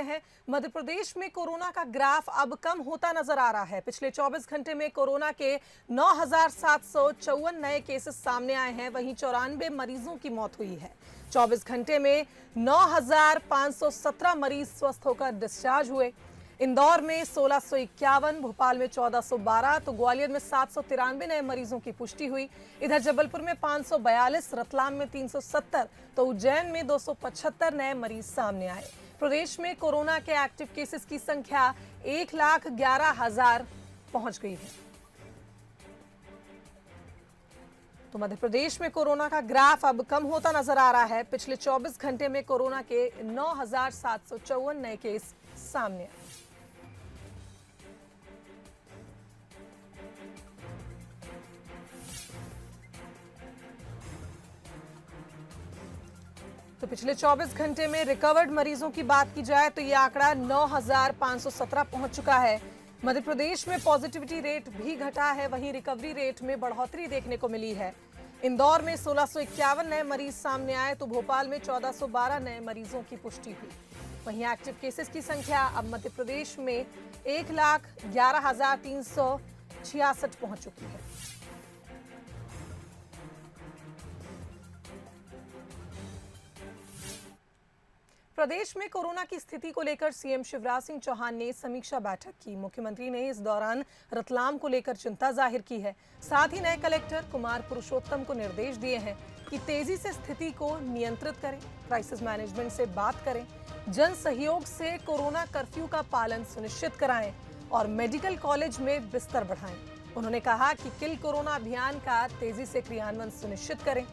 हैं। मध्य प्रदेश में कोरोना का ग्राफ अब कम होता नजर आ रहा है। पिछले 24 घंटे में कोरोना के 9,754 नए केसेस सामने आए हैं। वहीं 94 मरीजों की मौत हुई है। 24 घंटे में 9,517 मरीज स्वस्थ होकर डिस्चार्ज हुए। इंदौर में 1651, भोपाल में 1412 तो ग्वालियर में 793 नए मरीजों की पुष्टि हुई। इधर जबलपुर में 542, रतलाम में 370 तो उज्जैन में 275 नए मरीज सामने आए। प्रदेश में कोरोना के एक्टिव केसेस की संख्या 1,11,000 पहुंच गई है। तो मध्य प्रदेश में कोरोना का ग्राफ अब कम होता नजर आ रहा है। पिछले 24 घंटे में कोरोना के 9,754 नए केस सामने आए। तो पिछले 24 घंटे में रिकवर्ड मरीजों की बात की जाए तो यह आंकड़ा 9,517 पहुंच चुका है। मध्य प्रदेश में पॉजिटिविटी रेट भी घटा है, वहीं रिकवरी रेट में बढ़ोतरी देखने को मिली है। इंदौर में 1651 नए मरीज सामने आए तो भोपाल में 1412 नए मरीजों की पुष्टि हुई। वहीं एक्टिव केसेस की संख्या अब मध्य प्रदेश में 1,11,366 पहुंच चुकी है। प्रदेश में कोरोना की स्थिति को लेकर सीएम शिवराज सिंह चौहान ने समीक्षा बैठक की। मुख्यमंत्री ने इस दौरान रतलाम को लेकर चिंता जाहिर की है। साथ ही नए कलेक्टर कुमार पुरुषोत्तम को निर्देश दिए हैं कि तेजी से स्थिति को नियंत्रित करें, क्राइसिस मैनेजमेंट से बात करें, जन सहयोग से कोरोना कर्फ्यू का पालन सुनिश्चित कराएं और मेडिकल कॉलेज में बिस्तर बढ़ाएं। उन्होंने कहा कि किल कोरोना अभियान का तेजी से क्रियान्वयन सुनिश्चित करें,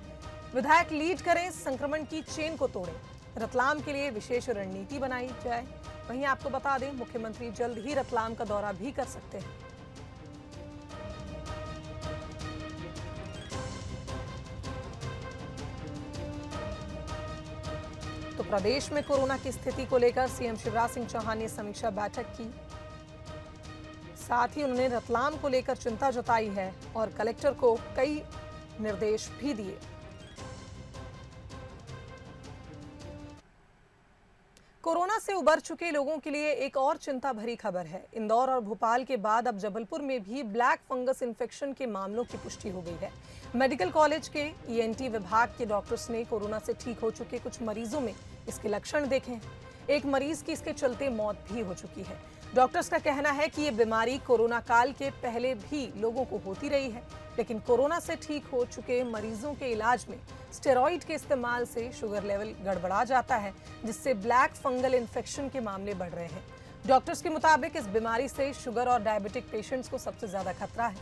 विधायक लीड करें, संक्रमण की चेन को तोड़ें, रतलाम के लिए विशेष रणनीति बनाई जाए। वहीं आपको बता दें, मुख्यमंत्री जल्द ही रतलाम का दौरा भी कर सकते हैं। तो प्रदेश में कोरोना की स्थिति को लेकर सीएम शिवराज सिंह चौहान ने समीक्षा बैठक की। साथ ही उन्होंने रतलाम को लेकर चिंता जताई है और कलेक्टर को कई निर्देश भी दिए। कोरोना से उबर चुके लोगों के लिए एक और चिंता भरी खबर है। इंदौर और भोपाल के बाद अब जबलपुर में भी ब्लैक फंगस इन्फेक्शन के मामलों की पुष्टि हो गई है। मेडिकल कॉलेज के ईएनटी विभाग के डॉक्टर्स ने कोरोना से ठीक हो चुके कुछ मरीजों में इसके लक्षण देखे हैं। एक मरीज की इसके चलते मौत भी हो चुकी है। डॉक्टर्स का कहना है कि ये बीमारी कोरोना काल के पहले भी लोगों को होती रही है, लेकिन कोरोना से ठीक हो चुके मरीजों के इलाज में स्टेरॉइड के इस्तेमाल से शुगर लेवल गड़बड़ा जाता है, जिससे ब्लैक फंगल इन्फेक्शन के मामले बढ़ रहे हैं। डॉक्टर्स के मुताबिक इस बीमारी से शुगर और डायबिटिक पेशेंट्स को सबसे ज्यादा खतरा है।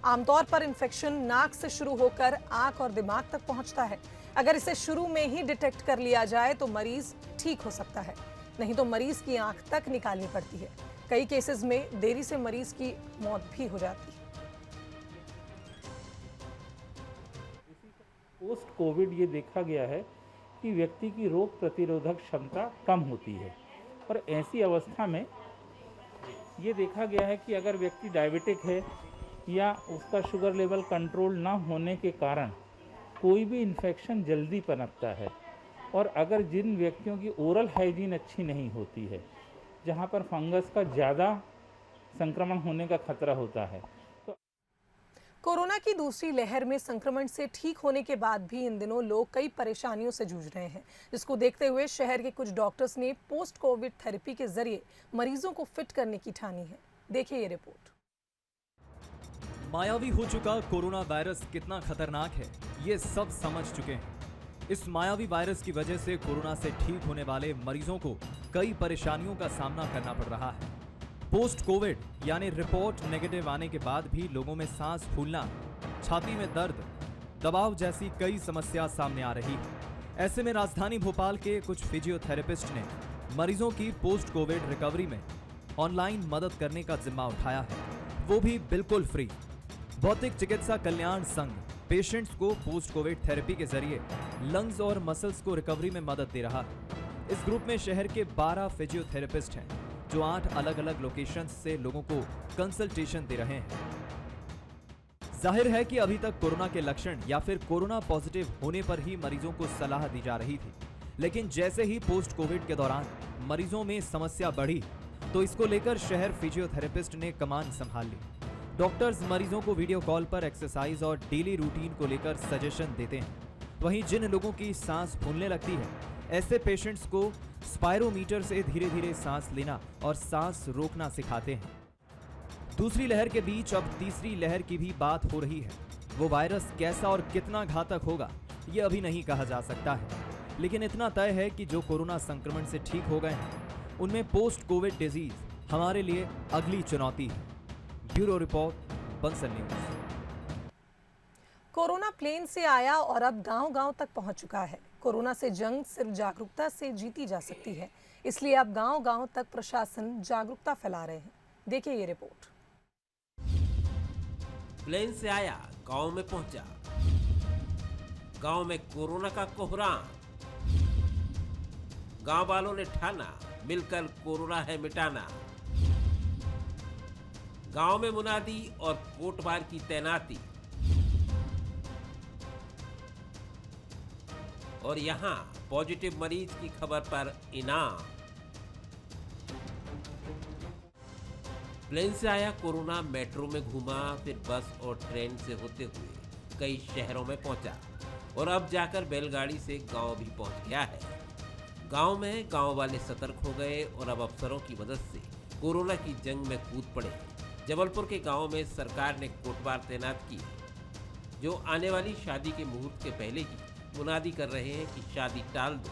आमतौर पर इन्फेक्शन नाक से शुरू होकर आंख और दिमाग तक पहुंचता है। अगर इसे शुरू में ही डिटेक्ट कर लिया जाए तो मरीज ठीक हो सकता है, नहीं तो मरीज की आंख तक निकालनी पड़ती है। कई केसेस में देरी से मरीज की मौत भी हो जाती है। पोस्ट कोविड ये देखा गया है कि व्यक्ति की रोग प्रतिरोधक क्षमता कम होती है और ऐसी अवस्था में ये देखा गया है कि अगर व्यक्ति डायबिटिक है या उसका शुगर लेवल कंट्रोल ना होने के कारण कोई भी इन्फेक्शन जल्दी पनपता है। और अगर जिन व्यक्तियों की ओरल हाइजीन अच्छी नहीं होती है, जहाँ पर फंगस का ज़्यादा संक्रमण होने का खतरा होता है। कोरोना की दूसरी लहर में संक्रमण से ठीक होने के बाद भी इन दिनों लोग कई परेशानियों से जूझ रहे हैं, जिसको देखते हुए शहर के कुछ डॉक्टर्स ने पोस्ट कोविड थेरेपी के जरिए मरीजों को फिट करने की ठानी है। देखिए ये रिपोर्ट। मायावी हो चुका कोरोना वायरस कितना खतरनाक है, ये सब समझ चुके हैं। इस मायावी वायरस की वजह से कोरोना से ठीक होने वाले मरीजों को कई परेशानियों का सामना करना पड़ रहा है। पोस्ट कोविड यानी रिपोर्ट नेगेटिव आने के बाद भी लोगों में सांस फूलना, छाती में दर्द, दबाव जैसी कई समस्या सामने आ रही है। ऐसे में राजधानी भोपाल के कुछ फिजियोथेरेपिस्ट ने मरीजों की पोस्ट कोविड रिकवरी में ऑनलाइन मदद करने का जिम्मा उठाया है, वो भी बिल्कुल फ्री। भौतिक चिकित्सा कल्याण संघ पेशेंट्स को पोस्ट कोविड थेरेपी के जरिए लंग्स और मसल्स को रिकवरी में मदद दे रहा है। इस ग्रुप में शहर के 12 फिजियोथेरेपिस्ट हैं, जो 8 अलग अलग लोकेशंस से लोगों को कंसल्टेशन दे रहे हैं। जाहिर है कि अभी तक कोरोना के लक्षण या फिर कोरोना पॉजिटिव होने पर ही मरीजों को सलाह दी जा रही थी, लेकिन जैसे ही पोस्ट कोविड के दौरान मरीजों में समस्या बढ़ी तो इसको लेकर शहर फिजियोथेरेपिस्ट ने कमान संभाल ली। डॉक्टर्स मरीजों को वीडियो कॉल पर एक्सरसाइज और डेली रूटीन को लेकर सजेशन देते हैं। वहीं जिन लोगों की सांस फूलने लगती है, ऐसे पेशेंट्स को स्पायरोमीटर से धीरे धीरे सांस लेना और सांस रोकना सिखाते हैं। दूसरी लहर के बीच अब तीसरी लहर की भी बात हो रही है। वो वायरस कैसा और कितना घातक होगा ये अभी नहीं कहा जा सकता है, लेकिन इतना तय है कि जो कोरोना संक्रमण से ठीक हो गए हैं उनमें पोस्ट कोविड डिजीज हमारे लिए अगली चुनौती है। Bureau report, Bansal news. Corona plane से आया और अब गांव-गांव तक पहुंच चुका है। कोरोना से जंग सिर्फ जागरूकता से जीती जा सकती है, इसलिए अब गांव-गांव तक प्रशासन जागरूकता फैला रहे हैं। देखिए ये रिपोर्ट। प्लेन से आया, गांव में पहुंचा। गांव में कोरोना का कोहराम। गांव वालों ने ठाना, मिलकर कोरोना है मिटाना। गांव में मुनादी और कोटवार की तैनाती। और यहां पॉजिटिव मरीज की खबर पर इनाम। प्लेन से आया कोरोना, मेट्रो में घूमा, फिर बस और ट्रेन से होते हुए कई शहरों में पहुंचा और अब जाकर बैलगाड़ी से गांव भी पहुंच गया है। गांव में गांव वाले सतर्क हो गए और अब अफसरों की मदद से कोरोना की जंग में कूद पड़े। जबलपुर के गांव में सरकार ने कोटवार तैनात किए, जो आने वाली शादी के मुहूर्त के पहले ही मुनादी कर रहे हैं कि शादी टाल दो।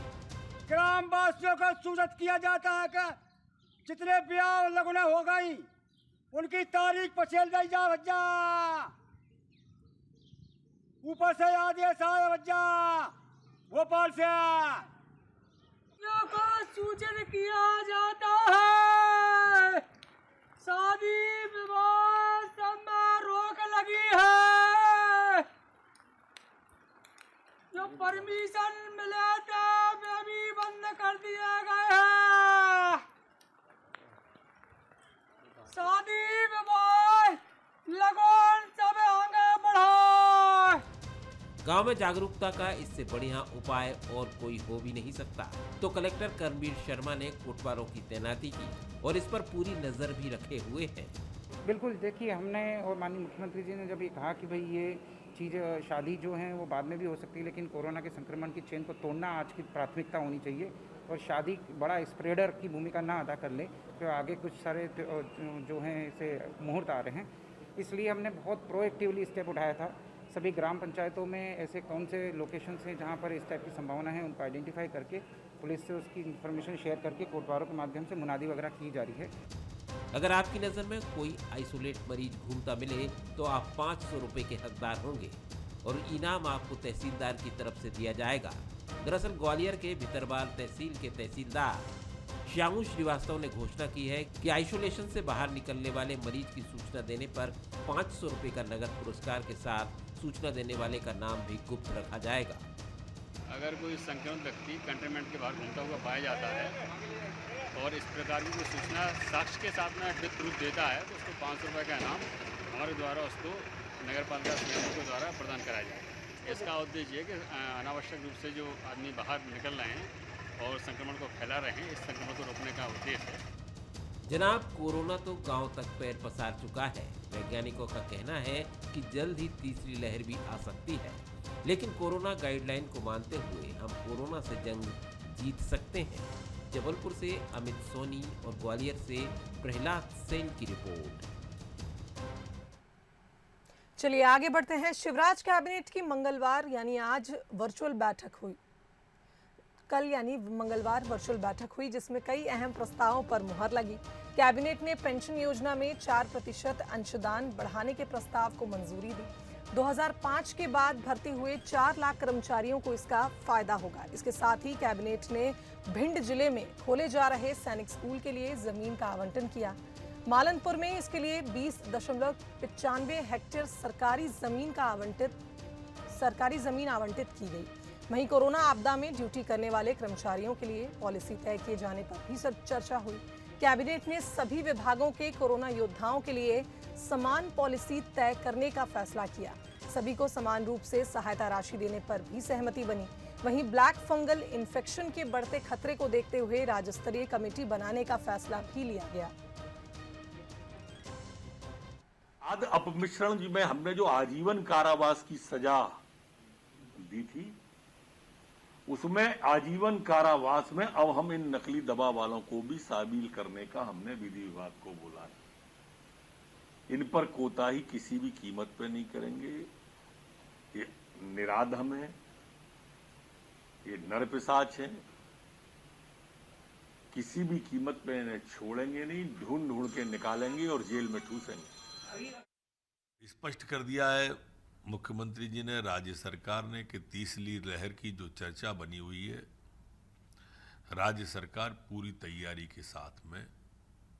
ग्रामवासियों को सूचित किया जाता है कि जितने ब्याह लगने हो गई उनकी तारीख पछेल दी जा बच्चा। ऊपर से आदेश आया बच्चा भोपाल से को सूचित किया जाता है शादी विवाह सब में रोक लगी है। जो परमिशन मिले थे वे भी बंद कर दिए गए हैं। शादी विवाह लगन सब आगे बढ़ा। गांव में जागरूकता का इससे बढ़िया उपाय और कोई हो भी नहीं सकता। तो कलेक्टर कर्मवीर शर्मा ने कोटवारों की तैनाती की और इस पर पूरी नजर भी रखे हुए हैं। बिल्कुल, देखिए हमने और माननीय मुख्यमंत्री जी ने जब ये कहा कि भाई ये चीज़ शादी जो है वो बाद में भी हो सकती है, लेकिन कोरोना के संक्रमण की चेन को तोड़ना आज की प्राथमिकता होनी चाहिए और शादी बड़ा स्प्रेडर की भूमिका ना अदा कर ले, तो आगे कुछ सारे जो हैं ऐसे मुहूर्त आ रहे हैं। इसलिए हमने बहुत प्रोएक्टिवली स्टेप उठाया था। सभी ग्राम पंचायतों में ऐसे कौन से लोकेशन हैं जहाँ पर इस टाइप की संभावना है उनको आइडेंटिफाई करके पुलिस से उसकी इन्फॉर्मेशन शेयर करके कोटवारों के माध्यम से मुनादी वगैरह की जा रही है। अगर आपकी नज़र में कोई आइसोलेट मरीज घूमता मिले तो आप 500 रुपये के हकदार होंगे और इनाम आपको तहसीलदार की तरफ से दिया जाएगा। दरअसल ग्वालियर के भितरवाल तहसील के तहसीलदार श्यामू श्रीवास्तव ने घोषणा की है कि आइसोलेशन से बाहर निकलने वाले मरीज की सूचना देने पर 500 रुपये का नगद पुरस्कार के साथ सूचना देने वाले का नाम भी गुप्त रखा जाएगा। अगर कोई संक्रमित व्यक्ति कंटेनमेंट के बाहर घूमता हुआ पाया जाता है और इस प्रकार की कोई सूचना साक्ष्य के साथ में विद प्रूफ देता है तो उसको 500 रुपये का इनाम हमारे द्वारा उसको नगर पालिका समिति के द्वारा प्रदान कराया जाएगा। इसका उद्देश्य है कि अनावश्यक रूप से जो आदमी बाहर निकल रहे हैं और संक्रमण को फैला रहे हैं, इस संक्रमण को रोकने का उद्देश्य है। जनाब, कोरोना तो गांव तक पैर पसार चुका है। वैज्ञानिकों का कहना है कि जल्द ही तीसरी लहर भी आ सकती है, लेकिन कोरोना गाइडलाइन को मानते हुए हम कोरोना से जंग जीत सकते हैं। जबलपुर से अमित सोनी और ग्वालियर से प्रहलाद सेन की रिपोर्ट। चलिए आगे बढ़ते हैं। शिवराज कैबिनेट की मंगलवार यानी आज वर्चुअल बैठक हुई। कल यानी मंगलवार वर्चुअल बैठक हुई जिसमें कई अहम प्रस्तावों पर मुहर लगी। कैबिनेट ने पेंशन योजना में 4% अंशदान बढ़ाने के प्रस्ताव को मंजूरी दी। 2005 के बाद भर्ती हुए 4 लाख कर्मचारियों को इसका फायदा होगा। इसके साथ ही कैबिनेट ने भिंड जिले में खोले जा रहे सैनिक स्कूल के लिए जमीन का आवंटन किया। मालनपुर में इसके लिए 20.95 हेक्टेयर सरकारी जमीन आवंटित की गई। वहीं कोरोना आपदा में ड्यूटी करने वाले कर्मचारियों के लिए पॉलिसी तय किए जाने पर भी चर्चा हुई। कैबिनेट ने सभी विभागों के कोरोना योद्धाओं के लिए समान पॉलिसी तय करने का फैसला किया। सभी को समान रूप से सहायता राशि देने पर भी सहमति बनी। वहीं ब्लैक फंगल इन्फेक्शन के बढ़ते खतरे को देखते हुए राज्य स्तरीय कमेटी बनाने का फैसला भी लिया गया। आदि अपमिश्रण में हमने जो आजीवन कारावास की सजा दी थी, उसमें आजीवन कारावास में अब हम इन नकली दवा वालों को भी शामिल करने का हमने विधि विभाग को बोला है। इन पर कोताही किसी भी कीमत पर नहीं करेंगे। ये निराधम है, ये नरपिशाच है, किसी भी कीमत पे इन्हें छोड़ेंगे नहीं, ढूंढ ढूंढ के निकालेंगे और जेल में ठूसेंगे। स्पष्ट कर दिया है मुख्यमंत्री जी ने, राज्य सरकार ने, कि तीसरी लहर की जो चर्चा बनी हुई है, राज्य सरकार पूरी तैयारी के साथ में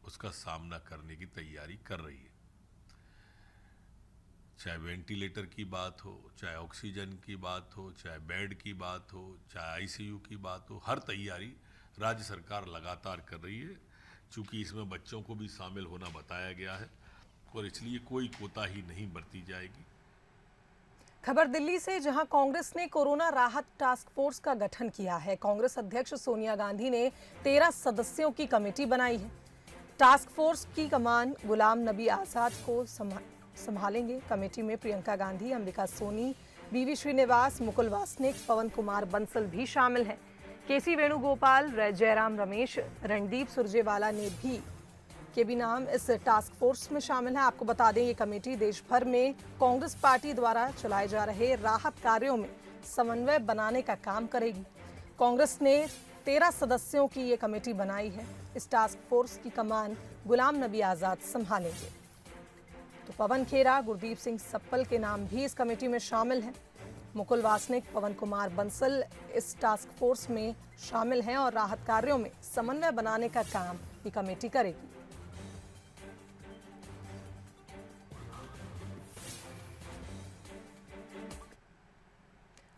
उसका सामना करने की तैयारी कर रही है। चाहे वेंटिलेटर की बात हो, चाहे ऑक्सीजन की बात हो, चाहे बेड की बात हो, चाहे आईसीयू की बात हो, हर तैयारी राज्य सरकार लगातार कर रही है। चूंकि इसमें बच्चों को भी शामिल होना बताया गया है और इसलिए कोई कोताही नहीं बरती जाएगी। खबर दिल्ली से, जहां कांग्रेस ने कोरोना राहत टास्क फोर्स का गठन किया है। कांग्रेस अध्यक्ष सोनिया गांधी ने 13 सदस्यों की कमेटी बनाई है। टास्क फोर्स की कमान गुलाम नबी आजाद को संभालेंगे। कमेटी में प्रियंका गांधी, अंबिका सोनी, बीवी श्रीनिवास, मुकुल वासनिक, पवन कुमार बंसल भी शामिल हैं। केसी वेणुगोपाल, जयराम रमेश, रणदीप सुरजेवाला ने भी नाम इस टास्क फोर्स में शामिल है। आपको बता दें, ये कमेटी देश भर में कांग्रेस पार्टी द्वारा चलाए जा रहे राहत कार्यों में समन्वय बनाने का काम करेगी। कांग्रेस ने 13 सदस्यों की ये कमेटी बनाई है। इस टास्क फोर्स की कमान गुलाम नबी आजाद संभालेंगे। तो पवन खेरा, गुरदीप सिंह सप्पल के नाम भी इस कमेटी में शामिल हैं। मुकुल वासनिक, पवन कुमार बंसल इस टास्क फोर्स में शामिल हैं और राहत कार्यों में समन्वय बनाने का काम ये कमेटी करेगी।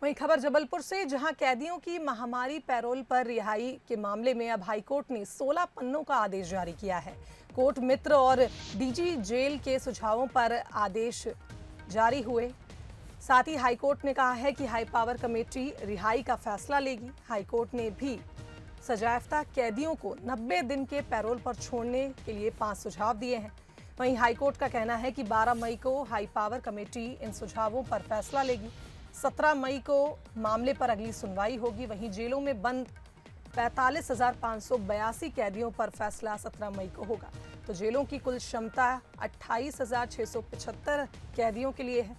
वहीं खबर जबलपुर से, जहां कैदियों की महामारी पैरोल पर रिहाई के मामले में अब हाईकोर्ट ने 16 पन्नों का आदेश जारी किया है। कोर्ट मित्र और डीजी जेल के सुझावों पर आदेश जारी हुए। साथ ही हाईकोर्ट ने कहा है कि हाई पावर कमेटी रिहाई का फैसला लेगी। हाईकोर्ट ने भी सजायाफ्ता कैदियों को 90 दिन के पैरोल पर छोड़ने के लिए 5 सुझाव दिए हैं। वहीं हाईकोर्ट का कहना है कि 12 मई को हाई पावर कमेटी इन सुझावों पर फैसला लेगी। 17 मई को मामले पर अगली सुनवाई होगी। वहीं जेलों में बंद 45,582 कैदियों पर फैसला 17 मई को होगा। तो जेलों की कुल क्षमता 28,675 कैदियों के लिए है।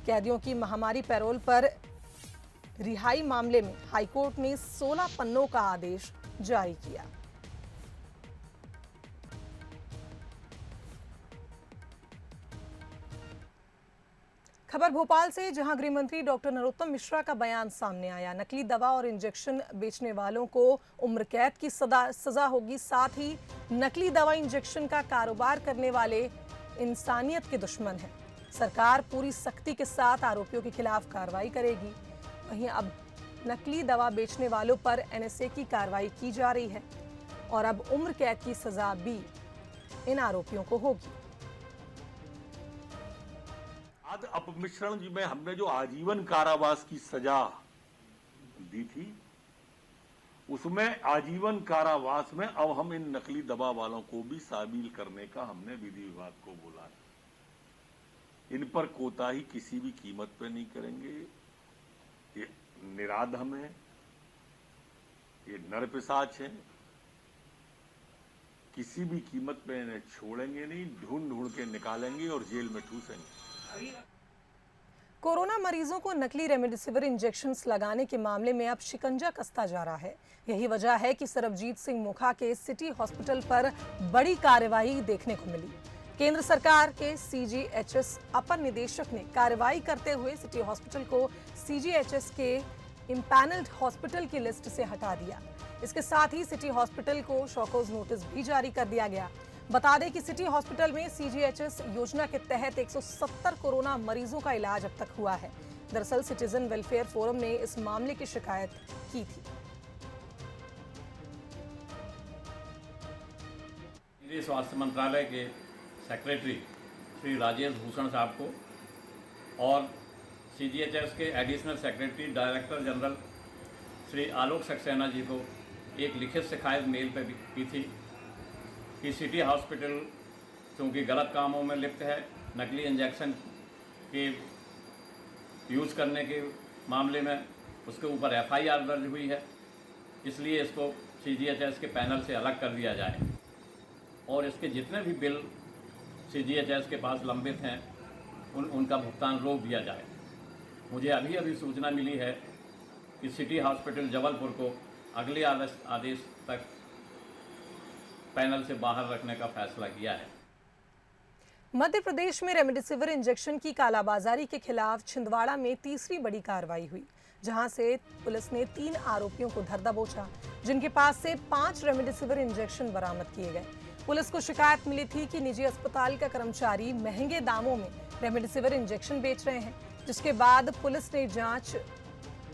कैदियों की महामारी पैरोल पर रिहाई मामले में हाईकोर्ट ने 16 पन्नों का आदेश जारी किया। खबर भोपाल से, जहां गृह मंत्री डॉक्टर नरोत्तम मिश्रा का बयान सामने आया। नकली दवा और इंजेक्शन बेचने वालों को उम्र कैद की सजा होगी। साथ ही नकली दवा इंजेक्शन का कारोबार करने वाले इंसानियत के दुश्मन हैं। सरकार पूरी सख्ती के साथ आरोपियों के खिलाफ कार्रवाई करेगी। वहीं अब नकली दवा बेचने वालों पर एनएसए की कार्रवाई की जा रही है और अब उम्र कैद की सजा भी इन आरोपियों को होगी। आदि अपमिश्रण में हमने जो आजीवन कारावास की सजा दी थी, उसमें आजीवन कारावास में अब हम इन नकली दवा वालों को भी शामिल करने का हमने विधि विभाग को बोला है। इन पर कोताही किसी भी कीमत पर नहीं करेंगे। ये निराधम है, ये नरपिशाच है, किसी भी कीमत पे इन्हें छोड़ेंगे नहीं, ढूंढ ढूंढ के निकालेंगे और जेल में ठूसेंगे। कोरोना मरीजों को नकली रेमडेसिविर इंजेक्शंस लगाने के मामले में अब शिकंजा कसता जा रहा है। यही वजह है कि सरबजीत सिंह मुखा के सिटी हॉस्पिटल पर बड़ी कार्रवाई देखने को मिली। केंद्र सरकार के सीजीएचएस अपर निदेशक ने कार्रवाई करते हुए सिटी हॉस्पिटल को सीजीएचएस के इम्पैनल्ड हॉस्पिटल की लिस्ट से हटा दिया। इसके साथ ही सिटी हॉस्पिटल को शॉकॉज नोटिस भी जारी कर दिया गया। बता दें कि सिटी हॉस्पिटल में सीजीएचएस योजना के तहत 170 कोरोना मरीजों का इलाज अब तक हुआ है। दरअसल सिटीजन वेलफेयर फोरम ने इस मामले की शिकायत की थी। केंद्रीय स्वास्थ्य मंत्रालय के सेक्रेटरी श्री राजेश भूषण साहब को और CGHS के additional secretary director general Shri Alok Saxena ji को एक लिखित शिकायत मेल पर की थी कि सिटी हॉस्पिटल चूँकि गलत कामों में लिप्त है, नकली इंजेक्शन के यूज़ करने के मामले में उसके ऊपर FIR दर्ज हुई है, इसलिए इसको CGHS के पैनल से अलग कर दिया जाए और इसके जितने भी बिल CGHS के पास लंबित हैं उनका भुगतान रोक दिया जाए। मुझे अभी सूचना मिली है कि सिटी हॉस्पिटल जबलपुर को अगले आदेश तक पैनल से बाहर रखने का फैसला किया है। मध्य प्रदेश में रेमडेसिविर इंजेक्शन की कालाबाजारी के खिलाफ छिंदवाड़ा में तीसरी बड़ी कार्रवाई हुई, जहां से पुलिस ने 3 आरोपियों को धर दबोचा, जिनके पास से 5 रेमडेसिविर इंजेक्शन बरामद किए गए। पुलिस को शिकायत मिली थी कि निजी अस्पताल का कर्मचारी महंगे दामों में रेमडेसिविर इंजेक्शन बेच रहे हैं, जिसके बाद पुलिस ने जांच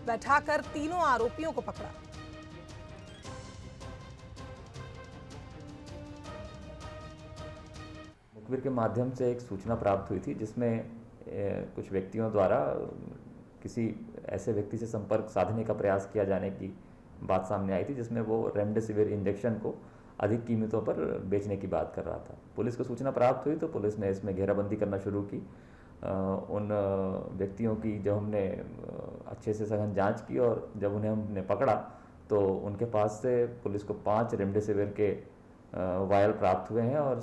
बैठाकर तीनों आरोपियों को पकड़ा। मुखबिर के माध्यम से एक सूचना प्राप्त हुई थी, जिसमें कुछ व्यक्तियों द्वारा किसी ऐसे व्यक्ति से संपर्क साधने का प्रयास किया जाने की बात सामने आई थी, जिसमें वो रेमडेसिविर इंजेक्शन को अधिक कीमतों पर बेचने की बात कर रहा था। पुलिस को सूचना प्राप्त हुई तो पुलिस ने इसमें घेराबंदी करना शुरू की। उन व्यक्तियों की जब हमने अच्छे से सघन जांच की और जब उन्हें हमने पकड़ा तो उनके पास से पुलिस को 5 रेमडेसिविर के वायल प्राप्त हुए हैं और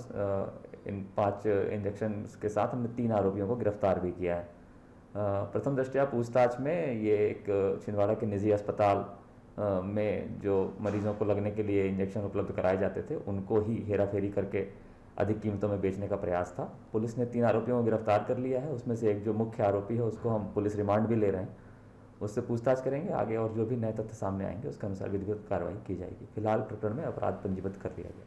इन 5 इंजेक्शन के साथ हमने 3 आरोपियों को गिरफ्तार भी किया है। प्रथम दृष्टया पूछताछ में ये एक छिंदवाड़ा के निजी अस्पताल में जो मरीजों को लगने के लिए इंजेक्शन उपलब्ध कराए जाते थे, उनको ही हेराफेरी करके अधिक कीमतों में बेचने का प्रयास था। पुलिस ने 3 आरोपियों को गिरफ्तार कर लिया है। उसमें से एक जो मुख्य आरोपी है उसको हम पुलिस रिमांड भी ले रहे हैं, उससे पूछताछ करेंगे आगे और जो भी नए तथ्य सामने आएंगे उसके अनुसार विधिवत कार्रवाई की जाएगी। फिलहाल प्रकरण में अपराध पंजीबद्ध कर लिया गया।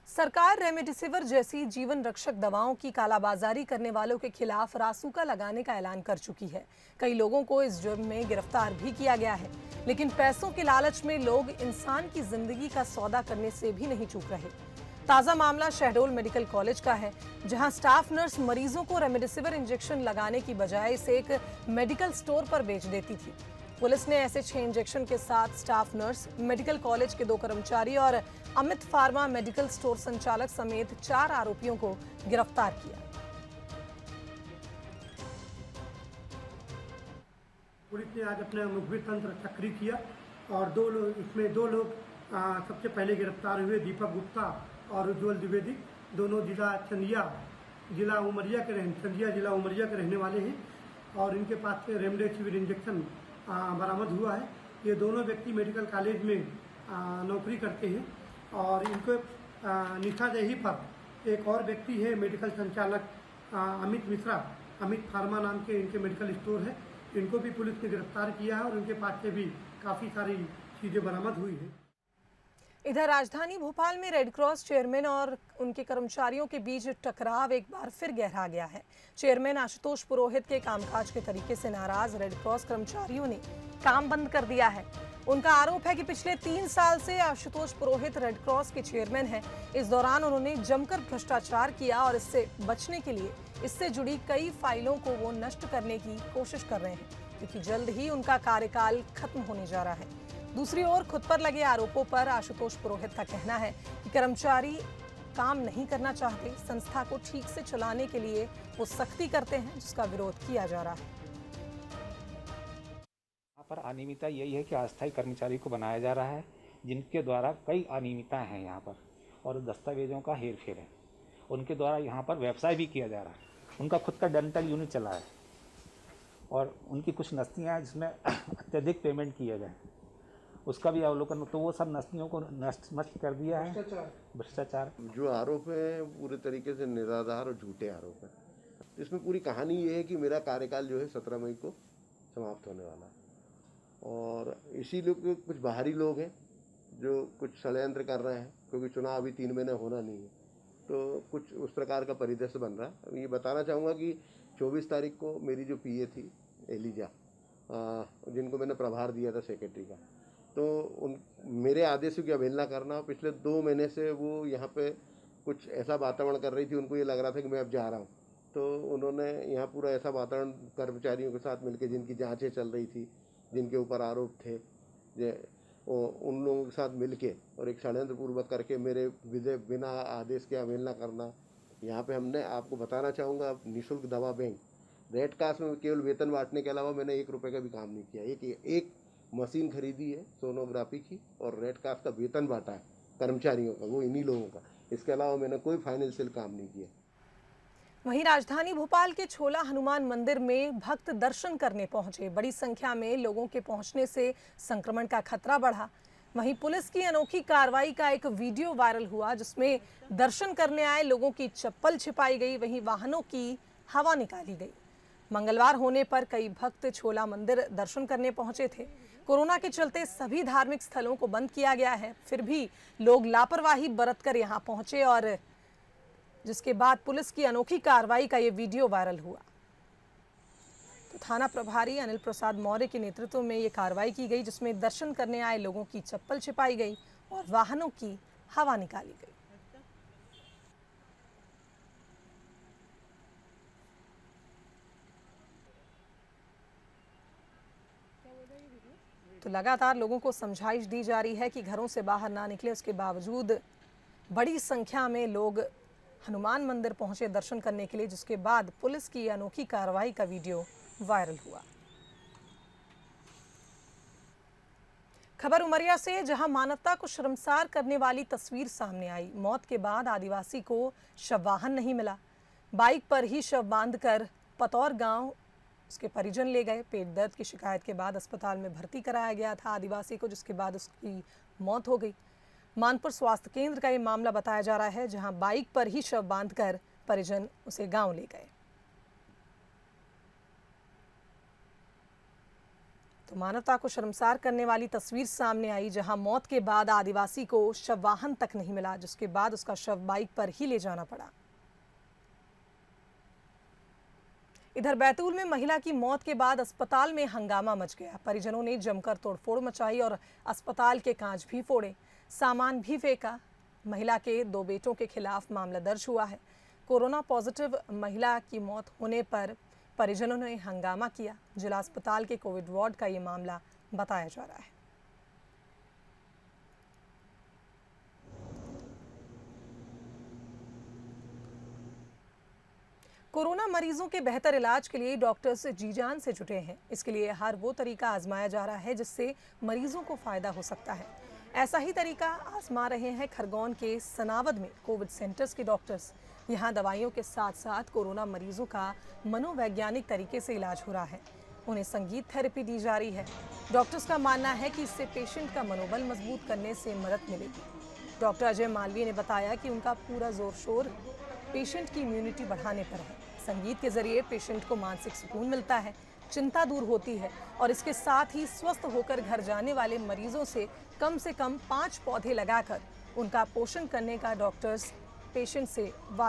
सरकार रेमडेसिविर जैसी जीवन रक्षक दवाओं की कालाबाजारी करने वालों के खिलाफ रासुका लगाने का ऐलान कर चुकी है। कई लोगों को इस जुर्म में गिरफ्तार भी किया गया है, लेकिन पैसों के लालच में लोग इंसान की जिंदगी का सौदा करने से भी नहीं चूक रहे। ताजा मामला शहडोल मेडिकल कॉलेज का है, जहां स्टाफ नर्स मरीजों को रेमडेसिविर इंजेक्शन लगाने की बजाय इसे एक मेडिकल स्टोर पर बेच देती थी। पुलिस ने ऐसे 6 इंजेक्शन के साथ स्टाफ नर्स, मेडिकल कॉलेज के 2 कर्मचारी और अमित फार्मा मेडिकल स्टोर संचालक समेत 4 आरोपियों को गिरफ्तार किया। पुलिस ने आज अपना मुखबिर तंत्र सक्रिय किया और इसमें 2 लोग सबसे पहले गिरफ्तार हुए, दीपक गुप्ता और उज्ज्वल द्विवेदी। दोनों जिला उमरिया के रहने वाले हैं और इनके पास से रेमडेसिविर इंजेक्शन बरामद हुआ है। ये दोनों व्यक्ति मेडिकल कॉलेज में नौकरी करते हैं और इनको निशानदेही पर एक और व्यक्ति है, मेडिकल संचालक अमित मिश्रा, अमित फार्मा नाम के इनके मेडिकल स्टोर है। इनको भी पुलिस ने गिरफ्तार किया है और उनके पास से भी काफ़ी सारी चीज़ें बरामद हुई है। इधर राजधानी भोपाल में रेड क्रॉस चेयरमैन और उनके कर्मचारियों के बीच टकराव एक बार फिर गहरा गया है। चेयरमैन आशुतोष पुरोहित के कामकाज के तरीके से नाराज रेड क्रॉस कर्मचारियों ने काम बंद कर दिया है। उनका आरोप है कि पिछले 3 साल से आशुतोष पुरोहित रेड क्रॉस के चेयरमैन हैं। इस दौरान उन्होंने जमकर भ्रष्टाचार किया और इससे बचने के लिए इससे जुड़ी कई फाइलों को वो नष्ट करने की कोशिश कर रहे हैं, क्योंकि जल्द ही उनका कार्यकाल खत्म होने जा रहा है। दूसरी ओर खुद पर लगे आरोपों पर आशुतोष पुरोहित का कहना है कि कर्मचारी काम नहीं करना चाहते, संस्था को ठीक से चलाने के लिए वो सख्ती करते हैं, जिसका विरोध किया जा रहा है। यहाँ पर अनियमितता यही है कि अस्थायी कर्मचारी को बनाया जा रहा है, जिनके द्वारा कई अनियमितताएं हैं यहाँ पर और दस्तावेजों का हेरफेर है। उनके द्वारा यहाँ पर व्यवसाय भी किया जा रहा है। उनका खुद का डेंटल यूनिट चला है और उनकी कुछ नस्तियाँ हैं जिसमें अत्यधिक पेमेंट किए गए, उसका भी अवलोकन। तो वो सब नस्तियों को नष्ट कर दिया है। भ्रष्टाचार जो आरोप है पूरे तरीके से निराधार और झूठे आरोप है। इसमें पूरी कहानी ये है कि मेरा कार्यकाल जो है 17 मई को समाप्त होने वाला है और इसी लोग कुछ बाहरी लोग हैं जो कुछ षड्यंत्र कर रहे हैं, क्योंकि चुनाव अभी 3 महीने होना नहीं है, तो कुछ उस प्रकार का परिदृश्य बन रहा है। ये बताना चाहूँगा कि 24 तारीख को मेरी जो PA थी एलिजा, जिनको मैंने प्रभार दिया था सेक्रेटरी का, तो मेरे आदेशों की अवहेलना करना, पिछले 2 महीने से वो यहाँ पे कुछ ऐसा वातावरण कर रही थी, उनको ये लग रहा था कि मैं अब जा रहा हूँ तो उन्होंने यहाँ पूरा ऐसा वातावरण कर्मचारियों के साथ मिलकर जिनकी जांचें चल रही थी, जिनके ऊपर आरोप थे, उन लोगों के साथ मिलके और एक षड्यंत्र पूर्वक करके मेरे बिना आदेश के अवहेलना करना। यहाँ पे हमने आपको बताना चाहूँगा, निःशुल्क दवा बैंक रेड कास्ट में केवल वेतन बांटने के अलावा मैंने 1 रुपये का भी काम नहीं किया। एक मशीन खरीदी है सोनोग्राफी की और रेड कास्ट का वेतन बांटा है कर्मचारियों का, वो इन्हीं लोगों का। इसके अलावा मैंने कोई फाइनेंशियल काम नहीं किया। वहीं राजधानी भोपाल के छोला हनुमान मंदिर में भक्त दर्शन करने पहुंचे। बड़ी संख्या में लोगों के पहुंचने से संक्रमण का खतरा बढ़ा। वहीं पुलिस की अनोखी कार्रवाई का एक वीडियो वायरल हुआ, जिसमें दर्शन करने आए लोगों की चप्पल छिपाई गई, वहीं वाहनों की हवा निकाली गई। मंगलवार होने पर कई भक्त छोला मंदिर दर्शन करने पहुंचे थे। कोरोना के चलते सभी धार्मिक स्थलों को बंद किया गया है, फिर भी लोग लापरवाही बरतकर यहां पहुंचे और जिसके बाद पुलिस की अनोखी कार्रवाई का ये वीडियो वायरल हुआ। तो थाना प्रभारी अनिल प्रसाद मौर्य के नेतृत्व में ये कार्रवाई की गई, जिसमें दर्शन करने आए लोगों की चप्पल छिपाई गई और वाहनों की हवा निकाली गई। तो लगातार लोगों को समझाइश दी जा रही है कि घरों से बाहर ना निकले। उसके बावजूद बड़ी संख्या में लोग हनुमान मंदिर पहुंचे दर्शन करने के लिए, जिसके बाद पुलिस की अनोखी कार्रवाई का वीडियो वायरल हुआ। खबर उमरिया से, जहां मानवता को शर्मसार करने वाली तस्वीर सामने आई। मौत के बाद आदिवासी को शव वाहन नहीं मिला। बाइक पर ही शव बांधकर पतौर गांव उसके परिजन ले गए। पेट दर्द की शिकायत के बाद अस्पताल में भर्ती कराया गया था आदिवासी को, जिसके बाद उसकी मौत हो गई। मानपुर स्वास्थ्य केंद्र का ये मामला बताया जा रहा है, जहां बाइक पर ही शव बांधकर परिजन उसे गांव ले गए। तो मानवता को शर्मसार करने वाली तस्वीर सामने आई, जहां मौत के बाद आदिवासी को शव वाहन तक नहीं मिला, जिसके बाद उसका शव बाइक पर ही ले जाना पड़ा। इधर बैतूल में महिला की मौत के बाद अस्पताल में हंगामा मच गया। परिजनों ने जमकर तोड़फोड़ मचाई और अस्पताल के कांच भी फोड़े, सामान भी फेंका। महिला के 2 बेटों के खिलाफ मामला दर्ज हुआ है। कोरोना पॉजिटिव महिला की मौत होने पर परिजनों ने हंगामा किया। जिला अस्पताल के कोविड वार्ड का ये मामला बताया जा रहा है। कोरोना मरीजों के बेहतर इलाज के लिए डॉक्टर्स जी जान से जुटे हैं। इसके लिए हर वो तरीका आजमाया जा रहा है जिससे मरीजों को फायदा हो सकता है। ऐसा ही तरीका आजमा रहे हैं खरगोन के सनावद में कोविड सेंटर्स के डॉक्टर्स। यहाँ दवाइयों के साथ साथ कोरोना मरीजों का मनोवैज्ञानिक तरीके से इलाज हो रहा है। उन्हें संगीत थेरेपी दी जा रही है। डॉक्टर्स का मानना है कि इससे पेशेंट का मनोबल मजबूत करने से मदद मिलेगी। डॉक्टर अजय मालवीय ने बताया कि उनका पूरा जोर शोर पेशेंट की इम्यूनिटी बढ़ाने पर है। संगीत के जरिए पेशेंट को मानसिक सुकून मिलता है, चिंता दूर होती है और इसके साथ ही स्वस्थ होकर घर जाने वाले मरीजों से कम 5 पौधे लगाकर उनका पोषण करने का डॉक्टर्स पेशेंट से वादा